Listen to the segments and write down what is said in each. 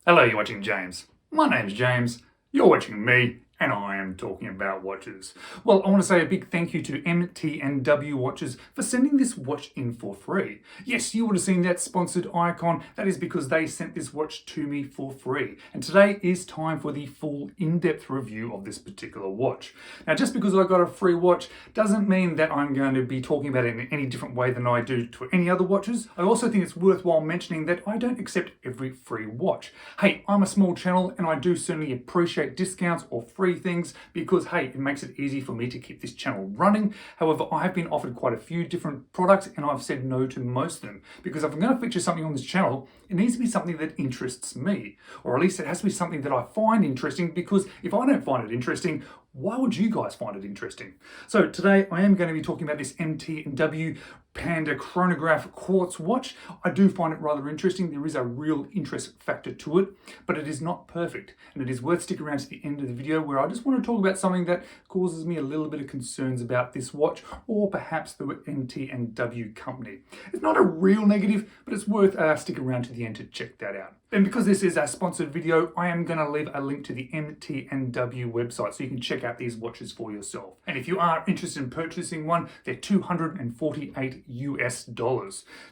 Hello, you're watching James. My name's James, you're watching me, and I am talking about watches. Well, I want to say a big thank you to MT&W Watches for sending this watch in for free. Yes, you would have seen that sponsored icon. That is because they sent this watch to me for free. And today is time for the full in-depth review of this particular watch. Now, just because I got a free watch doesn't mean that I'm going to be talking about it in any different way than I do to any other watches. I also think it's worthwhile mentioning that I don't accept every free watch. Hey, I'm a small channel and I do certainly appreciate discounts or free things because, hey, it makes it easy for me to keep this channel running. However, I have been offered quite a few different products and I've said no to most of them because if I'm going to feature something on this channel, it needs to be something that interests me, or at least it has to be something that I find interesting, because if I don't find it interesting, why would you guys find it interesting? So today I am going to be talking about this MT&W Panda Chronograph quartz watch. I do find it rather interesting. There is a real interest factor to it, but it is not perfect. And it is worth sticking around to the end of the video where I just want to talk about something that causes me a little bit of concerns about this watch, or perhaps the MT&W company. It's not a real negative, but it's worth sticking around to the end to check that out. And because this is a sponsored video, I am going to leave a link to the MT&W website so you can check out these watches for yourself. And if you are interested in purchasing one, they're $248 US.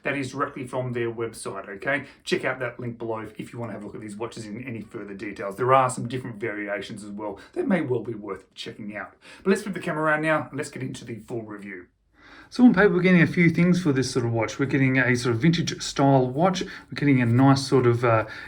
That is directly from their website, okay? Check out that link below if you want to have a look at these watches in any further details. There are some different variations as well that may well be worth checking out. But let's flip the camera around now and let's get into the full review. So on paper, we're getting a few things for this sort of watch. We're getting a sort of vintage style watch. We're getting a nice sort of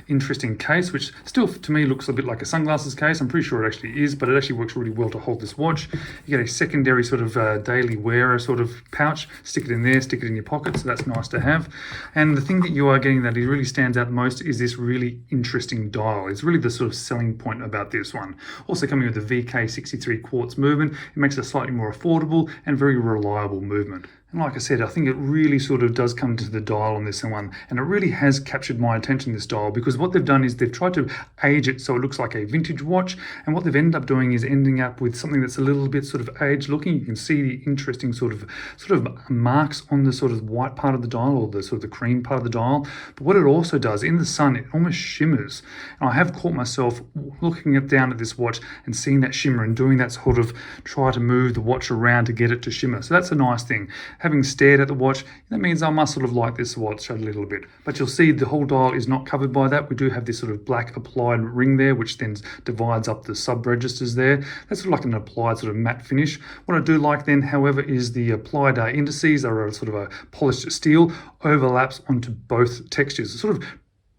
interesting case, which still to me looks a bit like a sunglasses case. I'm pretty sure it actually is, but it actually works really well to hold this watch. You get a secondary sort of daily wearer sort of pouch. Stick it in there, stick it in your pocket, so that's nice to have. And the thing that you are getting that really stands out most is this really interesting dial. It's really the sort of selling point about this one. Also coming with the VK63 quartz movement, it makes it a slightly more affordable and very reliable movement. And like I said, I think it really sort of does come to the dial on this one, and it really has captured my attention, this dial, because what they've done is they've tried to age it so it looks like a vintage watch, and what they've ended up doing is ending up with something that's a little bit sort of age looking. You can see the interesting sort of marks on the sort of white part of the dial, or the sort of the cream part of the dial. But what it also does, in the sun, it almost shimmers. And I have caught myself looking down at this watch and seeing that shimmer and doing that sort of try to move the watch around to get it to shimmer. So that's a nice thing. Having stared at the watch, that means I must sort of like this watch a little bit. But you'll see the whole dial is not covered by that. We do have this sort of black applied ring there, which then divides up the sub-registers there. That's sort of like an applied sort of matte finish. What I do like then, however, is the applied indices are a sort of a polished steel, overlaps onto both textures. It sort of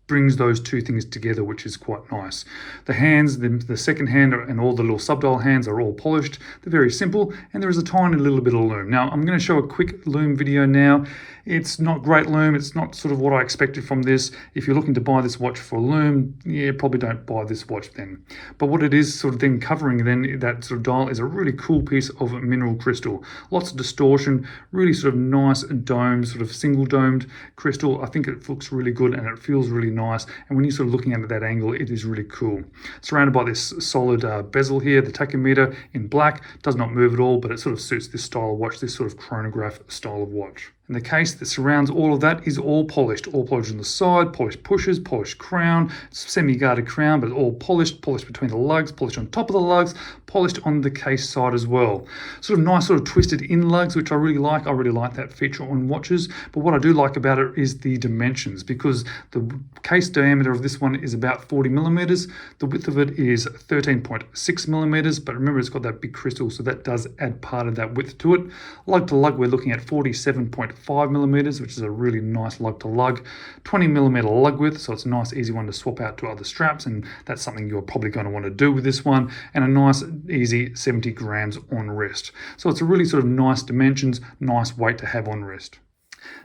brings those two things together, which is quite nice. The hands, the second hand and all the little subdial hands are all polished. They're very simple, and there is a tiny little bit of lume. Now, I'm going to show a quick lume video now. It's not great lume. It's not sort of what I expected from this. If you're looking to buy this watch for lume, yeah, probably don't buy this watch then. But what it is sort of then covering then, that sort of dial, is a really cool piece of mineral crystal. Lots of distortion, really sort of nice domed, sort of single domed crystal. I think it looks really good and it feels really nice. And when you're sort of looking at that angle, it is really cool. Surrounded by this solid bezel here, the tachometer in black, does not move at all, but it sort of suits this style of watch, this sort of chronograph style of watch. And the case that surrounds all of that is all polished on the side, polished pushes, polished crown, semi-guarded crown, but all polished between the lugs, polished on top of the lugs, polished on the case side as well. Sort of nice sort of twisted in lugs, which I really like. I really like that feature on watches. But what I do like about it is the dimensions, because the case diameter of this one is about 40 millimeters. The width of it is 13.6 millimeters, but remember it's got that big crystal, so that does add part of that width to it. Lug to lug, we're looking at 47.5 millimeters, which is a really nice lug to lug. 20 millimeter lug width, so it's a nice easy one to swap out to other straps, and that's something you're probably going to want to do with this one. And a nice easy 70 grams on wrist. So it's a really sort of nice dimensions, nice weight to have on wrist.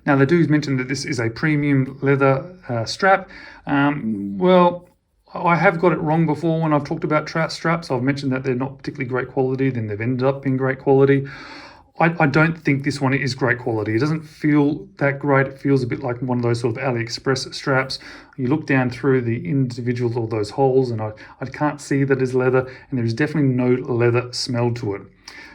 Now they do mention that this is a premium leather strap. Well, I have got it wrong before when I've talked about straps. I've mentioned that they're not particularly great quality, then they've ended up being great quality. I don't think this one is great quality. It doesn't feel that great. It feels a bit like one of those sort of Aliexpress straps. You look down through the individual of those holes, and I can't see that it's leather, and there's definitely no leather smell to it.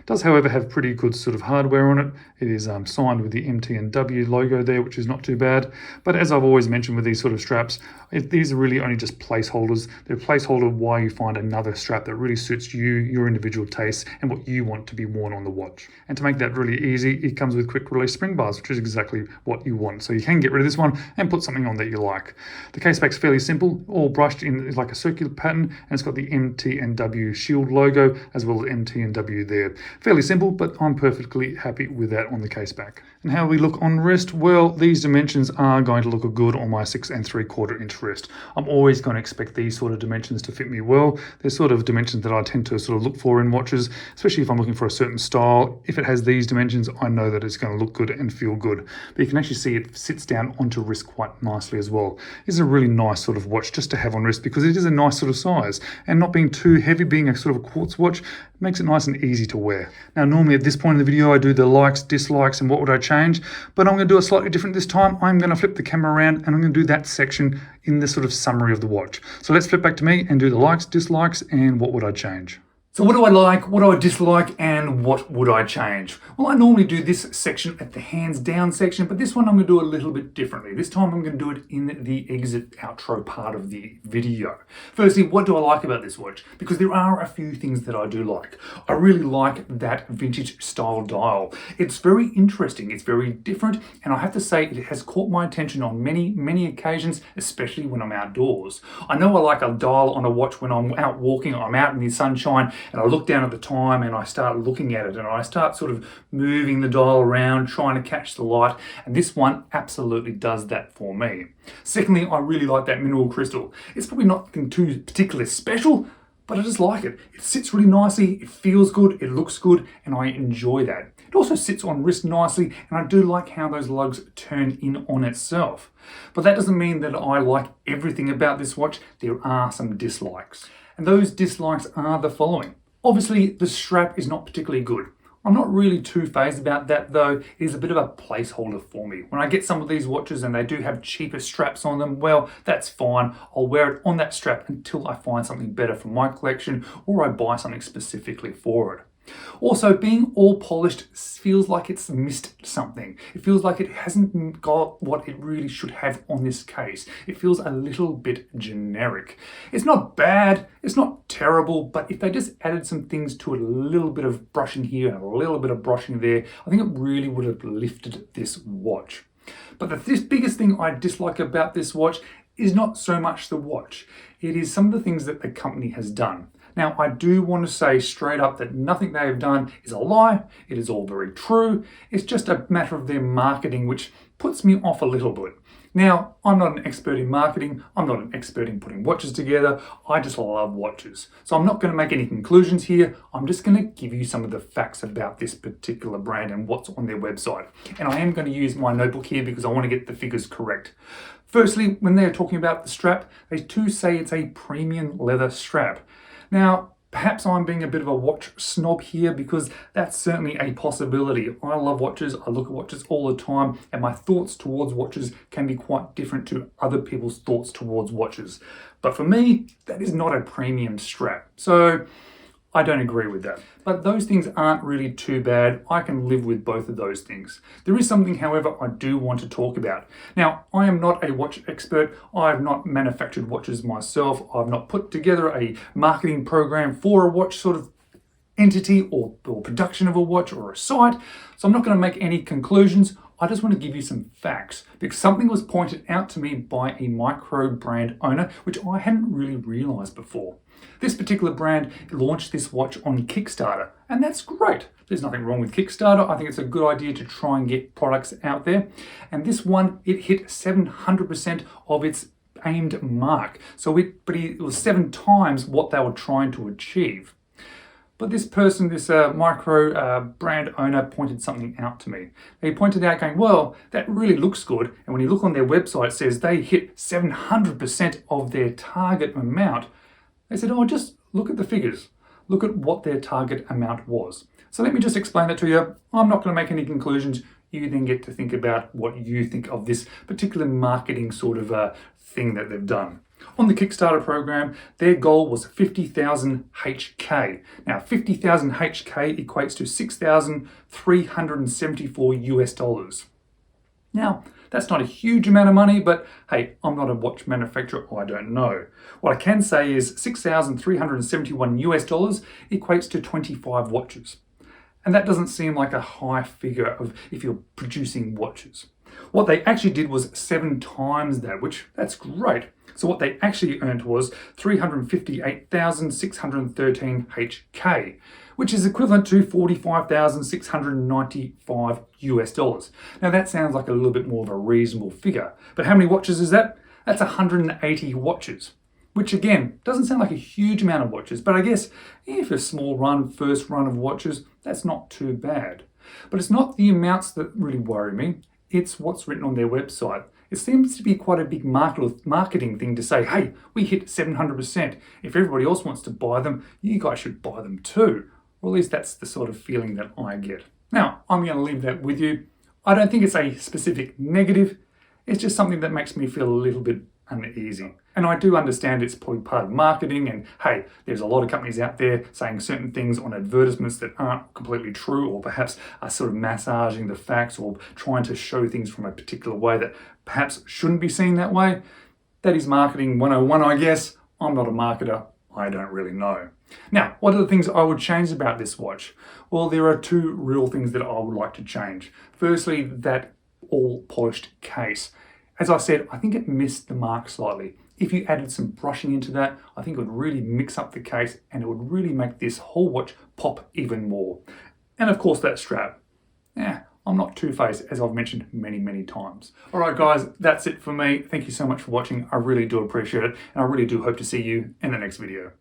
does, however, have pretty good sort of hardware on it. It is signed with the MT&W logo there, which is not too bad. But as I've always mentioned with these sort of straps, these are really only just placeholders. They're a placeholder while you find another strap that really suits you, your individual tastes, and what you want to be worn on the watch. And to make that really easy, it comes with quick release spring bars, which is exactly what you want. So you can get rid of this one and put something on that you like. The case back's fairly simple, all brushed in like a circular pattern, and it's got the MT&W shield logo as well as MT&W there. Fairly simple, but I'm perfectly happy with that on the case back. And how we look on wrist? Well, these dimensions are going to look good on my 6 3/4 inch wrist. I'm always going to expect these sort of dimensions to fit me well. They're sort of dimensions that I tend to sort of look for in watches, especially if I'm looking for a certain style. If it has these dimensions, I know that it's going to look good and feel good. But you can actually see it sits down onto wrist quite nicely as well. This is a really nice sort of watch just to have on wrist because it is a nice sort of size, and not being too heavy, being a sort of a quartz watch, makes it nice and easy to wear. Now, normally at this point in the video, I do the likes, dislikes, and what would I change, but I'm going to do it slightly different this time. I'm going to flip the camera around and I'm going to do that section in the sort of summary of the watch. So let's flip back to me and do the likes, dislikes, and what would I change. So what do I like, what do I dislike, and what would I change? Well, I normally do this section at the hands down section, but this one I'm going to do a little bit differently. This time I'm going to do it in the exit outro part of the video. Firstly, what do I like about this watch? Because there are a few things that I do like. I really like that vintage style dial. It's very interesting, it's very different, and I have to say it has caught my attention on many occasions, especially when I'm outdoors. I know I like a dial on a watch when I'm out walking, I'm out in the sunshine, and I look down at the time and I start looking at it and I start sort of moving the dial around, trying to catch the light. And this one absolutely does that for me. Secondly, I really like that mineral crystal. It's probably nothing too particularly special, but I just like it. It sits really nicely, it feels good, it looks good, and I enjoy that. It also sits on wrist nicely, and I do like how those lugs turn in on itself. But that doesn't mean that I like everything about this watch. There are some dislikes. And those dislikes are the following. Obviously, the strap is not particularly good. I'm not really too phased about that though. It is a bit of a placeholder for me. When I get some of these watches and they do have cheaper straps on them, well, that's fine. I'll wear it on that strap until I find something better for my collection or I buy something specifically for it. Also, being all polished feels like it's missed something. It feels like it hasn't got what it really should have on this case. It feels a little bit generic. It's not bad, it's not terrible, but if they just added some things to it, a little bit of brushing here and a little bit of brushing there, I think it really would have lifted this watch. But the biggest thing I dislike about this watch is not so much the watch. It is some of the things that the company has done. Now, I do want to say straight up that nothing they have done is a lie. It is all very true. It's just a matter of their marketing, which puts me off a little bit. Now, I'm not an expert in marketing. I'm not an expert in putting watches together. I just love watches. So I'm not going to make any conclusions here. I'm just going to give you some of the facts about this particular brand and what's on their website. And I am going to use my notebook here because I want to get the figures correct. Firstly, when they're talking about the strap, they do say it's a premium leather strap. Now, perhaps I'm being a bit of a watch snob here because that's certainly a possibility. I love watches, I look at watches all the time, and my thoughts towards watches can be quite different to other people's thoughts towards watches. But for me, that is not a premium strap. So I don't agree with that. But those things aren't really too bad. I can live with both of those things. There is something, however, I do want to talk about. Now, I am not a watch expert. I have not manufactured watches myself. I've not put together a marketing program for a watch sort of entity or production of a watch or a site. So I'm not going to make any conclusions. I just want to give you some facts because something was pointed out to me by a micro brand owner, which I hadn't really realized before. This particular brand launched this watch on Kickstarter, and that's great. There's nothing wrong with Kickstarter. I think it's a good idea to try and get products out there. And this one, it hit 700% of its aimed mark. But it was 7 times what they were trying to achieve. But this person, this micro brand owner pointed something out to me. They pointed out going, well, that really looks good. And when you look on their website, it says they hit 700% of their target amount. They said, oh, just look at the figures. Look at what their target amount was. So let me just explain that to you. I'm not going to make any conclusions. You then get to think about what you think of this particular marketing sort of thing that they've done. On the Kickstarter program, their goal was 50,000 HK. Now, 50,000 HK equates to 6,374 US dollars. Now, that's not a huge amount of money, but hey, I'm not a watch manufacturer, I don't know. What I can say is 6,371 US dollars equates to 25 watches. And that doesn't seem like a high figure of if you're producing watches. What they actually did was 7 times that, which that's great. So what they actually earned was 358,613 HK, which is equivalent to 45,695 US dollars. Now that sounds like a little bit more of a reasonable figure, but how many watches is that? That's 180 watches, which again, doesn't sound like a huge amount of watches, but I guess if a small run, first run of watches, that's not too bad. But it's not the amounts that really worry me, it's what's written on their website. It seems to be quite a big marketing thing to say, hey, we hit 700%. If everybody else wants to buy them, you guys should buy them too. Or at least that's the sort of feeling that I get. Now, I'm going to leave that with you. I don't think it's a specific negative. It's just something that makes me feel a little bit uneasy. And I do understand it's probably part of marketing, and hey, there's a lot of companies out there saying certain things on advertisements that aren't completely true, or perhaps are sort of massaging the facts or trying to show things from a particular way that perhaps shouldn't be seen that way. That is marketing 101, I guess. I'm not a marketer. I don't really know. Now, what are the things I would change about this watch? Well, there are 2 real things that I would like to change. Firstly, that all polished case. As I said, I think it missed the mark slightly. If you added some brushing into that, I think it would really mix up the case and it would really make this whole watch pop even more. And of course that strap. I'm not two-faced, as I've mentioned many, many times. All right, guys, that's it for me. Thank you so much for watching. I really do appreciate it, and I really do hope to see you in the next video.